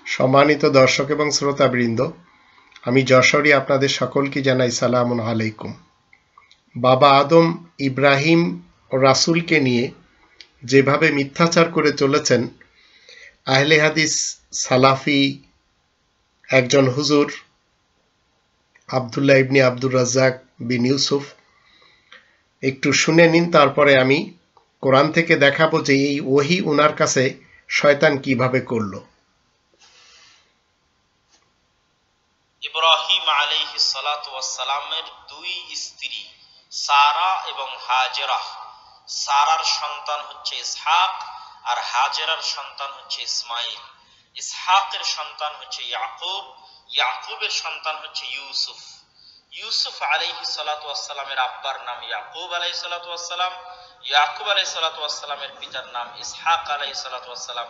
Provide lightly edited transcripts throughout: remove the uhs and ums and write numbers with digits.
সম্মানিত দর্শক এবং শ্রোতাবৃন্দ, আমি যশোরী আপনাদের সকলকে জানাই সালামুন আলাইকুম। বাবা আদম ইব্রাহিম ও রাসূলকে নিয়ে যেভাবে মিথ্যাচার করে চলেছেন আহলে হাদিস সালাফি একজন হুজুর আব্দুল্লাহ ইবনে আব্দুর রাজ্জাক বিন ইউসুফ, একটু শুনে নিন, তারপরে আমি কোরআন থেকে দেখাবো যে এই ওহী উনার কাছে শয়তান কিভাবে করলো। ইব্রাহিম আলাইহিস সালাতু ওয়াস সালামের দুই স্ত্রী সারা এবং হাজেরা। সারার সন্তান হচ্ছে ইসহাক আর হাজেরার সন্তান হচ্ছে ইসমাইল। ইসহাকের সন্তান হচ্ছে ইয়াকুব, ইয়াকুবের সন্তান হচ্ছে ইউসুফ। ইউসুফ আলাইহিস সালাতু ওয়াস সালামের আব্বার নাম ইয়াকুব আলাইহিস সালাতু ওয়াস সালাম, ইয়াকুব আলাইহিস সালাতু ওয়াস সালামের পিতার নাম ইসহাক আলাইহিস সালাতু ওয়াস সালাম,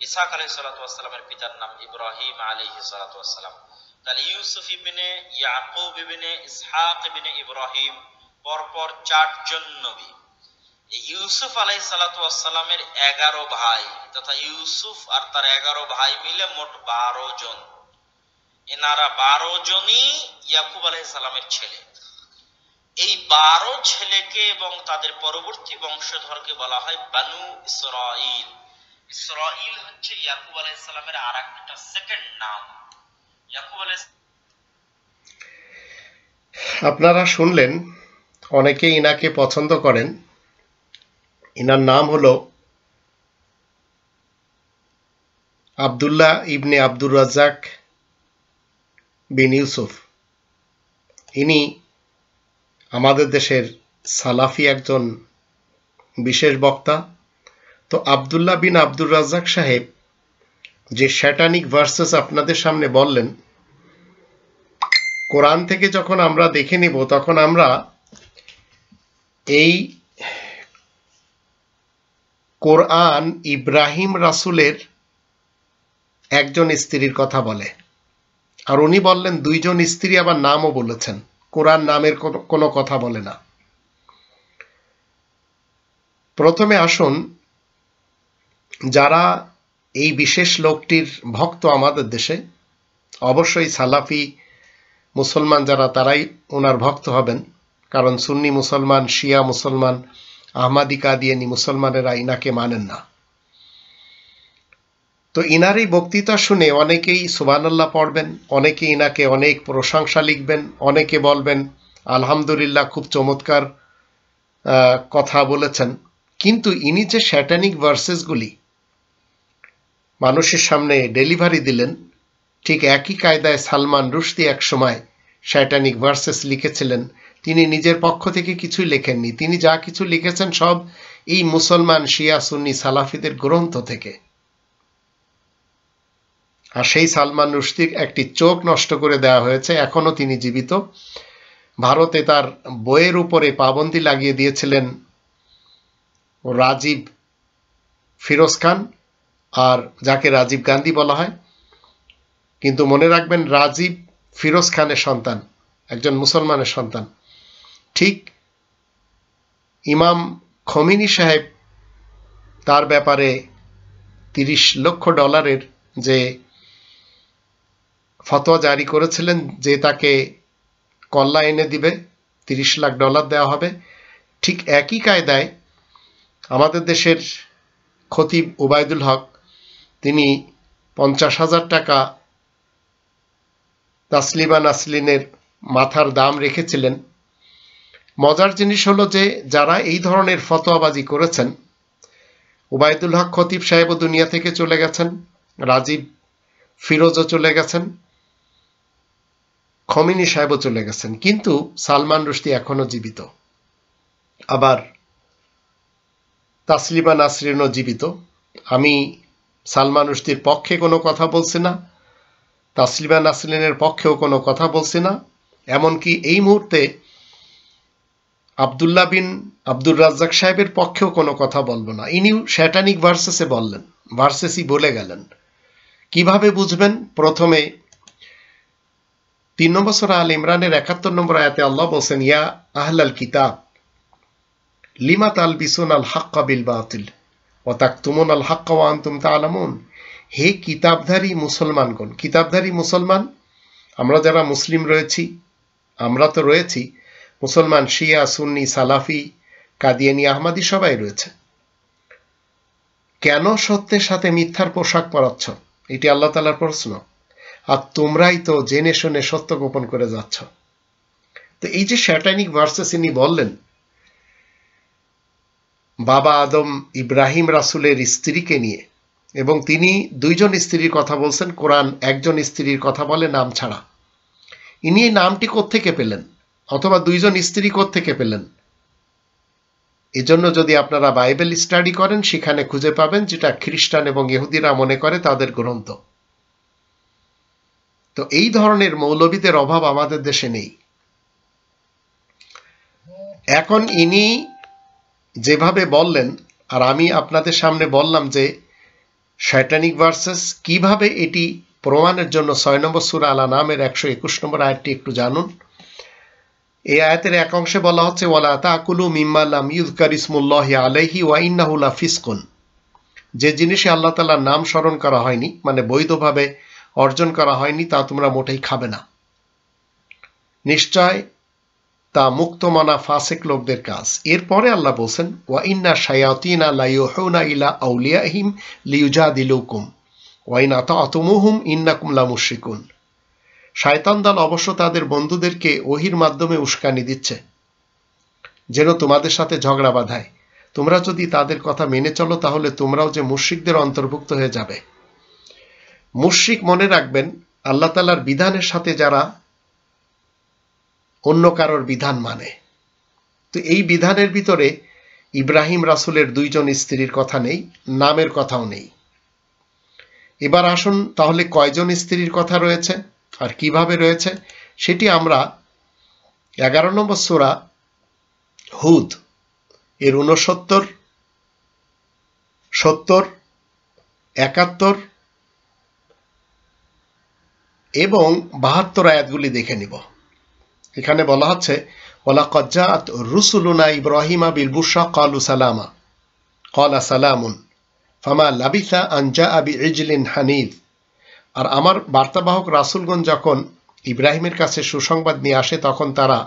ইসহাক আলাইহিস সালাতু ওয়াস সালামের পিতার নাম ইব্রাহিম আলাইহিস সালাতু ওয়াস সালাম। তাহলে ইউসুফ ইবনে ইয়াকুব ইবনে ইসহাক ইবনে ইব্রাহিম পরপর 4 জন নবী। ইউসুফ আলাইহিস সালাতু ওয়াস সালামের 11 ভাই তথা ইউসুফ আর তার 11 ভাই মিলে মোট 12 জন। এনারা 12 জনই ইয়াকুব আলাইহিস সালামের ছেলে। এই 12 ছেলেকে এবং তাদের পরবর্তী বংশধরকে বলা হয় বানু ইসরাঈল। ইসরাঈল হচ্ছে ইয়াকুব আলাইহিস সালামের আরেকটা সেকেন্ড নাম। আপনারা শুনলেন, অনেকে ইনাকে পছন্দ করেন। ইনার নাম হলো আব্দুল্লাহ ইবনে আব্দুর রাজ্জাক বিন ইউসুফ। ইনি আমাদের দেশের সালাফি একজন বিশেষ বক্তা। তো আব্দুল্লাহ বিন আব্দুর রাজ্জাক সাহেব যে স্যাটানিক ভার্সেস আপনাদের সামনে বললেন, কোরআন থেকে যখন আমরা দেখে নিব তখন আমরা এই কোরআন ইব্রাহিম রাসূলের একজন স্ত্রীর কথা বলে, আর উনি বললেন 2 জন স্ত্রী, আবার নামও বলেছেন। কোরআন নামের কোনো কথা বলে না। প্রথমে আসুন, যারা এই বিশেষ লোকটির ভক্ত আমাদের দেশে, অবশ্যই সালাফি মুসলমান যারা, তারাই ওনার ভক্ত হবেন, কারণ সুন্নি মুসলমান, শিয়া মুসলমান, আহমাদি কাদিয়ানি মুসলমানেরা ইনাকে মানেন না। তো ইনার এই বক্তৃতা শুনে অনেকেই সুবহানাল্লাহ পড়বেন, অনেকে ইনাকে অনেক প্রশংসা লিখবেন, অনেকে বলবেন আলহামদুলিল্লাহ খুব চমৎকার কথা বলেছেন। কিন্তু ইনি যে স্যাটানিক ভার্সেসগুলি মানুষের সামনে ডেলিভারি দিলেন, ঠিক একই কায়দায় সালমান রুশদি এক সময় স্যাটানিক ভার্সেস লিখেছিলেন। তিনি নিজের পক্ষ থেকে কিছুই লেখেননি, তিনি যা কিছু লিখেছেন সব এই মুসলমান শিয়া সুন্নি সালাফিদের গ্রন্থ থেকে। আর সেই সালমান রুশদির একটি চোখ নষ্ট করে দেওয়া হয়েছে, এখনো তিনি জীবিত। ভারতে তার বইয়ের উপরে পাবন্দি লাগিয়ে দিয়েছিলেন রাজীব ফিরোজ খান, আর যাকে রাজীব গান্ধী বলা হয়। কিন্তু মনে রাখবেন, রাজীব ফিরোজ খানের সন্তান, একজন মুসলমানের সন্তান। ঠিক ইমাম খমিনি সাহেব তার ব্যাপারে $30 লক্ষ যে ফতোয়া জারি করেছিলেন যে তাকে কল্লা এনে দিবে, $30 লাখ দেওয়া হবে। ঠিক একই কায়দায় আমাদের দেশের খতিব ওবায়দুল হক, তিনি 50,000 টাকা তাসলিমা নাসরিনের মাথার দাম রেখেছিলেন। মজার জিনিস হলো যে যারা এই ধরনের ফতোয়াবাজি করেছেন, ওবায়দুল হক খতিব সাহেবও দুনিয়া থেকে চলে গেছেন, রাজীব ফিরোজও চলে গেছেন, খমিনি সাহেবও চলে গেছেন, কিন্তু সালমান রুশদি এখনো জীবিত। আবার তাসলিমা নাসরিনও জীবিত। আমি সালমান রুশদির পক্ষে কোনো কথা বলছি না, তাসলিমা নাসরিনের পক্ষেও কোনো কথা বলছি না। এমনকি এই মুহূর্তে আব্দুল্লাহ বিন আব্দুর রাজ্জাক সাহেবের পক্ষেও কোনো কথা বলবো না। ইনিও স্যাটানিক ভার্সেসে বললেন, ভার্সেসই বলে গেলেন। কিভাবে বুঝবেন? প্রথমে 3 নম্বর সূরা আল ইমরানের 71 নম্বর আয়াতে আল্লাহ বলেন, ইয়া আহলাল কিতাব লিমা তালবিসুনাল হাক্কা বিল বাতিল ওয়া তাকতুমুনাল হাক্কা ওয়া আনতুম তা'লামুন। হে কিতাবধারী মুসলমানগণ। কিতাবধারী মুসলমান আমরা যারা মুসলিম রয়েছি, আমরা তো রয়েছি মুসলমান, শিয়া, সুন্নি, সালাফি, কাদিয়ানি, আহমাদি সবাই রয়েছে। কেন সত্যের সাথে মিথ্যার পোশাক পরাচ্ছ? এটি আল্লাহ তাআলার প্রশ্ন। আর তোমরাই তো জেনে শুনে সত্য গোপন করে যাচ্ছ। তো এই যে স্যাটানিক ভার্সেস ইনি বললেন, বাবা আদম ইব্রাহিম রাসূলের স্ত্রীকে নিয়ে, এবং তিনি দুইজন স্ত্রীর কথা বলছেন, কোরআন একজন স্ত্রীর কথা বলে নাম ছাড়া। ইনি এই নামটি কোত্থেকে পেলেন, অথবা দুইজন স্ত্রী কোত্থেকে পেলেন? এজন্য যদি আপনারা বাইবেল স্টাডি করেন সেখানে খুঁজে পাবেন, যেটা খ্রিস্টান এবং ইহুদিরা মনে করে তাদের গ্রন্থ। তো এই ধরনের মৌলবীদের অভাব আমাদের দেশে নেই। এখন ইনি যেভাবে বললেন, আর আমি আপনাদের সামনে বললাম যে শয়তানিক ভার্সেস কিভাবে এটি প্রমাণের জন্য 6 নম্বর সূরা আল আনআমের 121 নম্বর আয়াতটি একটু জানুন। এই আয়াতের এক অংশে বলা হচ্ছে, ওয়ালা তাকুলু মিম্মা লাম ইউযকার ইসমুল্লাহি আলাইহি ওয়া ইন্নাহু লাফিসকুন। যে জিনিসে আল্লাহ তাআলার নাম স্মরণ করা হয়নি, মানে বৈধভাবে অর্জন করা হয়নি, তা তোমরা মোটেই খাবে না। নিশ্চয় তা মুক্তমনা ফাসিক লোকদের কাজ। এরপরে আল্লাহ বলছেন, ওয়া ইন্না শায়াতিনা লা ইউহুনা ইলা আউলিয়াহিম লিইউজাদিলুকুম ওয়া ইন আতাতুমুহুম ইন্নাকুম লামুশরিকুন। শয়তান দল অবশ্য তাদের বন্ধুদেরকে ওহির মাধ্যমে উস্কানি দিচ্ছে যেন তোমাদের সাথে ঝগড়া বাঁধায়। তোমরা যদি তাদের কথা মেনে চলো তাহলে তোমরাও যে মুশরিকদের অন্তর্ভুক্ত হয়ে যাবে। মুশরিক মনে রাখবেন আল্লাহ তাআলার বিধানের সাথে যারা অন্য কারোর বিধান মানে। তো এই বিধানের ভিতরে ইব্রাহিম রাসূলের দুইজন স্ত্রীর কথা নেই, নামের কথাও নেই। এবার আসুন তাহলে কয়জন স্ত্রীর কথা রয়েছে আর কিভাবে রয়েছে সেটি আমরা 11 নম্বর সূরা হুদ এর 69, 70, 71 এবং 72 আয়াতগুলি দেখে নিব। এখানে বলা হচ্ছে, ওয়ালাকাদ জাআত রুসুলুনা ইব্রাহিমা বিল বুশরা ক্বালু সালামা ক্বালা সালামুন ফামা লাবিসা আন জাআ বিইজলিন হানিফ। আর আমার বার্তাবাহক রাসূলগণ যখন ইব্রাহিমের কাছে সুসংবাদ নিয়ে আসে তখন তারা,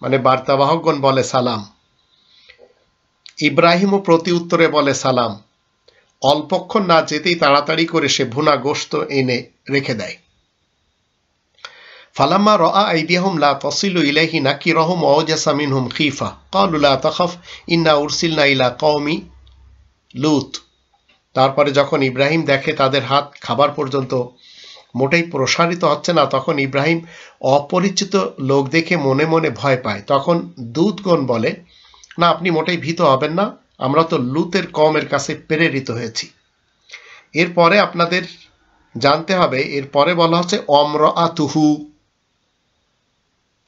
মানে বার্তাবাহকগণ বলে সালাম। ইব্রাহিমও প্রতি উত্তরে বলে সালাম। অল্পক্ষণ না যেতেই তাড়াতাড়ি করে সে ভুনা গোশত এনে রেখে দেয়। ফালাম্মা রাআ আইদিয়াহুম লা তাসিলু ইলাইহি নাকিরাহুম ওয়া আওজাসা মিনহুম খীফা ক্বালু লা তাখাফ ইন্না উরসিলনা ইলা কওমি লূত। তারপরে যখন ইব্রাহিম দেখে তাদের হাত খাবার পর্যন্ত মোটেই প্রসারিত হচ্ছে না, তখন ইব্রাহিম অপরিচিত লোক দেখে মনে মনে ভয় পায়। তখন দূতগণ বলে, না, আপনি মোটেই ভীত হবেন না, আমরা তো লূতের কওমের কাছে প্রেরিত হয়েছি। এরপরে আপনাদের জানতে হবে, এরপরে বলা হচ্ছে অমরাতুহু,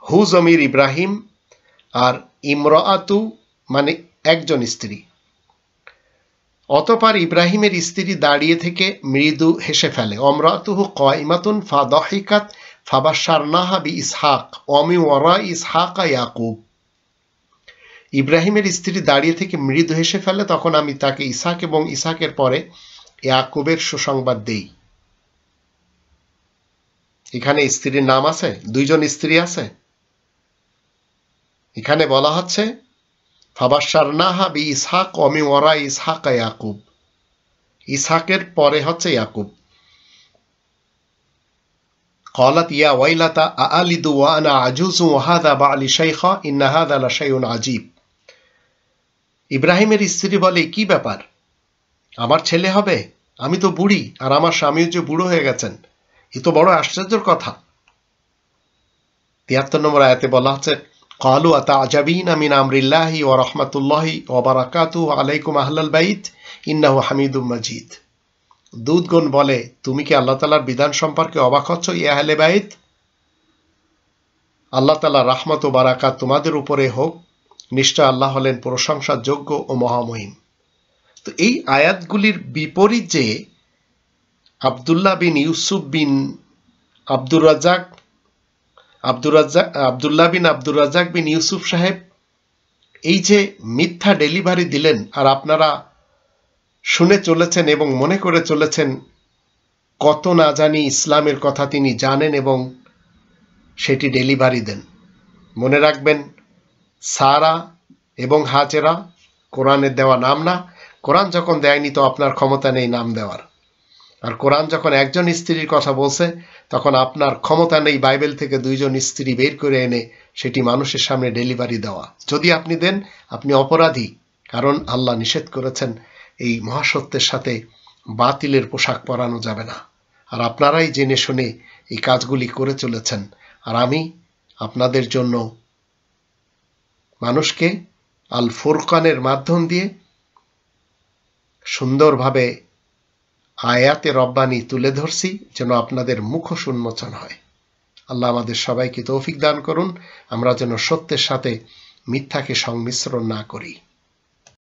হু জমির ইব্রাহিম আর ইমরাতু মানে একজন স্ত্রী। অতঃপর ইব্রাহিমের স্ত্রী দাঁড়িয়ে থেকে মৃদু হেসে ফেলে। অমরাতুহু কাইমাতুন ফাদাহিকাত ফাবাশশারনাহা বিইসহাক ওয়া মিন ওয়ারাই ইসহাকা ইয়াকুব। ইব্রাহিমের স্ত্রী দাঁড়িয়ে থেকে মৃদু হেসে ফেলে, তখন আমি তাকে ইসহাক এবং ইসহাকের পরে ইয়াকুবের সুসংবাদ দেই। এখানে স্ত্রীর নাম আছে, দুইজন স্ত্রী আছে। এখানে বলা হচ্ছে ফাবাশশারনাহা বিইসহাক ওয়া মিন ওয়ারাই ইসহাকা ইয়াকুব। ইসহাকের পরে হচ্ছে ইয়াকুব। ক্বালাত ইয়া ওয়াইলাতা আআলিদু ওয়া আনা আজুজু ওয়া হাযা বা'লি শাইখা ইন্না হাযা লাশাইউন আজীব। ইব্রাহিমের স্ত্রী বলে, কি ব্যাপার, আমার ছেলে হবে? আমি তো বুড়ি, আর আমার স্বামীও যে বুড়ো হয়ে গেছেন, এ তো বড় আশ্চর্যের কথা। 73 নম্বর আয়াতে বলা হচ্ছে, ক্বালু আতা'জাবিনা মিন আমরিল্লাহি ওয়া রাহমাতুল্লাহি ওয়া বারাকাতুহু আলাইকুম আহলাল বাইত ইন্নাহু হামিদুম মাজিদ। দূতগণ বলে, তুমি কি আল্লাহ তাআলার বিধান সম্পর্কে অবাক হচ্ছ, ইয়া আহলে বাইত? আল্লাহ তাআলার রহমত ও বারাকাত তোমাদের উপরে হোক, নিশ্চয় আল্লাহ হলেন প্রশংসার যোগ্য ও মহামহিম। তো এই আয়াতগুলির বিপরীত যে আব্দুল্লাহ বিন ইউসুফ বিন আব্দুল্লাহ বিন আব্দুর রাজ্জাক বিন ইউসুফ সাহেব এই যে মিথ্যা ডেলিভারি দিলেন, আর আপনারা শুনে চলেছেন এবং মনে করে চলেছেন কত না জানি ইসলামের কথা তিনি জানেন এবং সেটি ডেলিভারি দেন। মনে রাখবেন, সারা এবং হাজেরা কোরআনের দেওয়া নাম না। কোরআন যখন দেয়নি তো আপনার ক্ষমতা নেই নাম দেওয়ার। আর কোরআন যখন একজন স্ত্রীর কথা বলছে তখন আপনার ক্ষমতা নেই বাইবেল থেকে 2 জন স্ত্রী বের করে এনে সেটি মানুষের সামনে ডেলিভারি দেওয়া। যদি আপনি দেন আপনি অপরাধী, কারণ আল্লাহ নিষেধ করেছেন এই মহাসত্যের সাথে বাতিলের পোশাক পরানো যাবে না। আর আপনারাই জেনে শুনে এই কাজগুলি করে চলেছেন। আর আমি আপনাদের জন্য মানুষকে আল ফুরকানের মাধ্যম দিয়ে সুন্দরভাবে আয়াতে রব্বানি তুলে ধরছি যেন আপনাদের মুখোশ উন্মোচন হয়। আল্লাহ আমাদের সবাইকে তৌফিক দান করুন, আমরা যেন সত্যের সাথে মিথ্যাকে সংমিশ্রণ না করি।